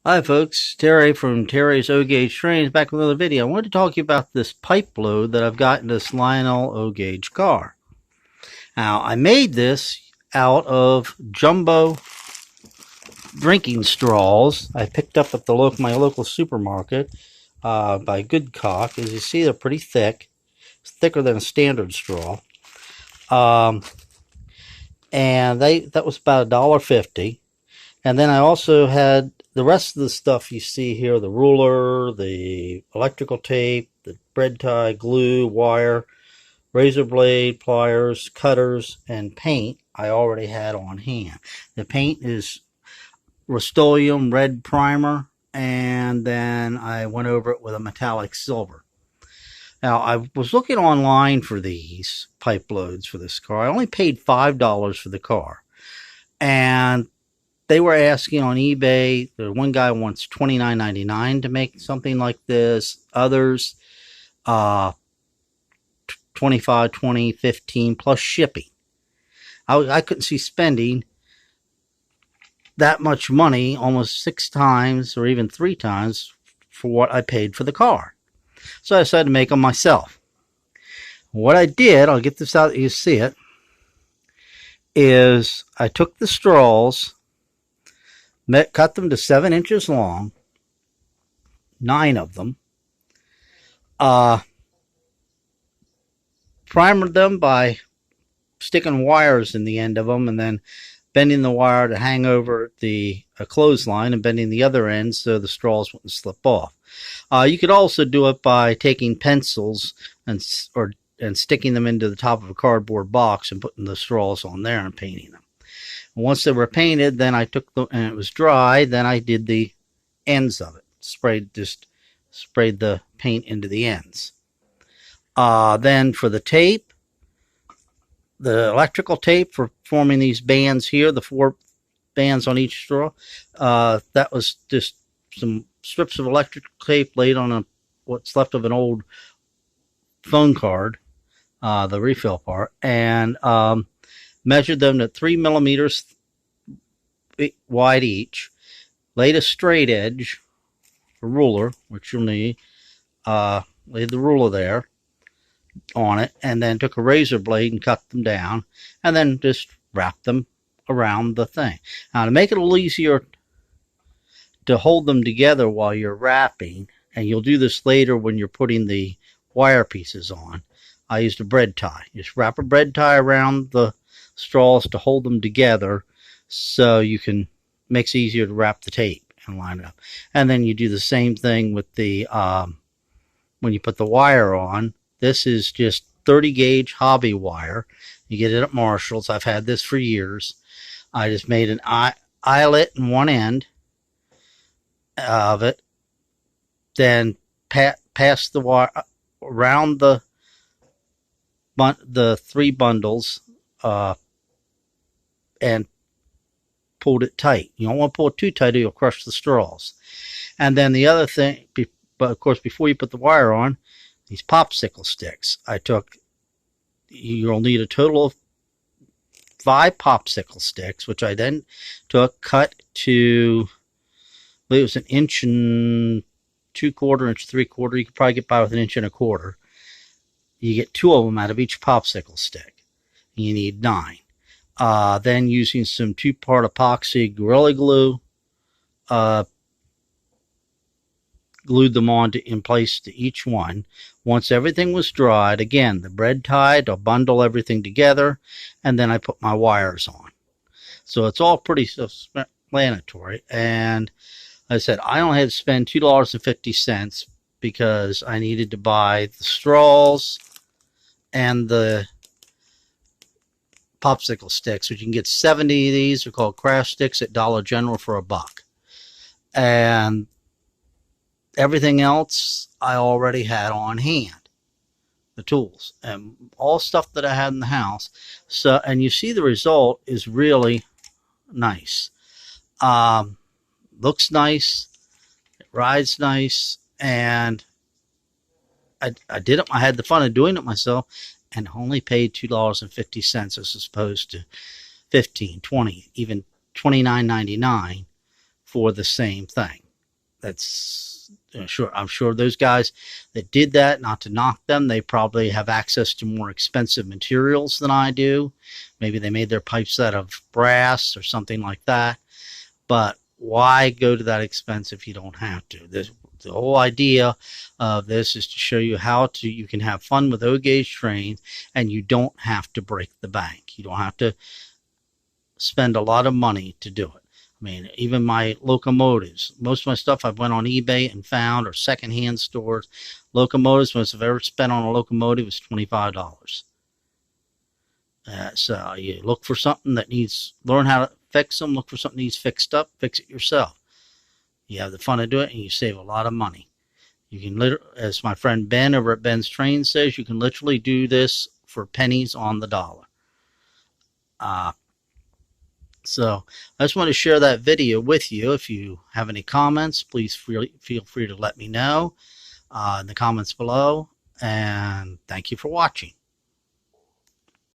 Hi folks, Terry from Terry's O-Gauge Trains back with another video. I wanted to talk to you about this pipe load that I've got in this Lionel O-Gauge car. Now, I made this out of jumbo drinking straws I picked up at my local supermarket by Goodcock. As you see, they're pretty thick. It's thicker than a standard straw. And that was about $1.50. And then I also had the rest of the stuff you see here, the ruler, the electrical tape, the bread tie, glue, wire, razor blade, pliers, cutters, and paint I already had on hand. The paint is Rust-Oleum red primer, and then I went over it with a metallic silver. Now, I was looking online for these pipe loads for this car. I only paid $5 for the car. And they were asking on eBay, one guy wants $29.99 to make something like this. Others, $25, $20, $15 plus shipping. I couldn't see spending that much money, almost 6 times or even 3 times for what I paid for the car. So I decided to make them myself. What I did, I'll get this out, you see it, is I took the straws, cut them to 7 inches long, 9 of them, primered them by sticking wires in the end of them and then bending the wire to hang over a clothesline and bending the other end so the straws wouldn't slip off. You could also do it by taking pencils and sticking them into the top of a cardboard box and putting the straws on there and painting them. Once they were painted, then I took them, and it was dry, then I did the ends of it. Sprayed the paint into the ends. Then for the tape, the electrical tape for forming these bands here, the 4 bands on each straw, that was just some strips of electrical tape laid on what's left of an old phone card, the refill part, and measured them at 3 millimeters wide each, laid a straight edge, a ruler, which you'll need, laid the ruler there on it, and then took a razor blade and cut them down, and then just wrapped them around the thing. Now, to make it a little easier to hold them together while you're wrapping, and you'll do this later when you're putting the wire pieces on, I used a bread tie. Just wrap a bread tie around the straws to hold them together so makes it easier to wrap the tape and line it up. And then you do the same thing with the when you put the wire on. This is just 30 gauge hobby wire. You get it at Marshall's. I've had this for years. I just made an eyelet in one end of it, then pass the wire around the 3 bundles and pulled it tight. You don't want to pull it too tight or you'll crush the straws. And then the other thing, but of course before you put the wire on, these popsicle sticks. You'll need a total of 5 popsicle sticks, which I then cut to, I believe it was 1 inch and 2/4, 1 3/4. You could probably get by with 1 1/4 inches. You get 2 of them out of each popsicle stick. You need 9. Then using some 2-part epoxy Gorilla Glue, glued them in place to each one. Once everything was dried, again, the bread tie to bundle everything together, and then I put my wires on. So it's all pretty self-explanatory. And I said I only had to spend $2.50 because I needed to buy the straws and the popsicle sticks, which you can get 70 of these. They're called craft sticks at Dollar General for $1. And everything else I already had on hand, the tools and all stuff that I had in the house. So, and you see the result is really nice. Looks nice, it rides nice, and I did it. I had the fun of doing it myself, and only paid $2.50 as opposed to $15, $20, even $29.99 for the same thing. that's sure. I'm sure those guys that did that, not to knock them, they probably have access to more expensive materials than I do. Maybe they made their pipes out of brass or something like that. But why go to that expense if you don't have to? The whole idea of this is to show you how to you can have fun with O-gauge trains, and you don't have to break the bank. You don't have to spend a lot of money to do it. I mean, even my locomotives, most of my stuff I've went on eBay and found, or secondhand stores. Locomotives, most I've ever spent on a locomotive was $25. So you look for something that needs, learn how to fix them, look for something that needs fixed up, fix it yourself. You have the fun to do it, and you save a lot of money. You can literally, as my friend Ben over at Ben's Train says, you can literally do this for pennies on the dollar. So I just want to share that video with you. If you have any comments, please feel free to let me know in the comments below. And thank you for watching.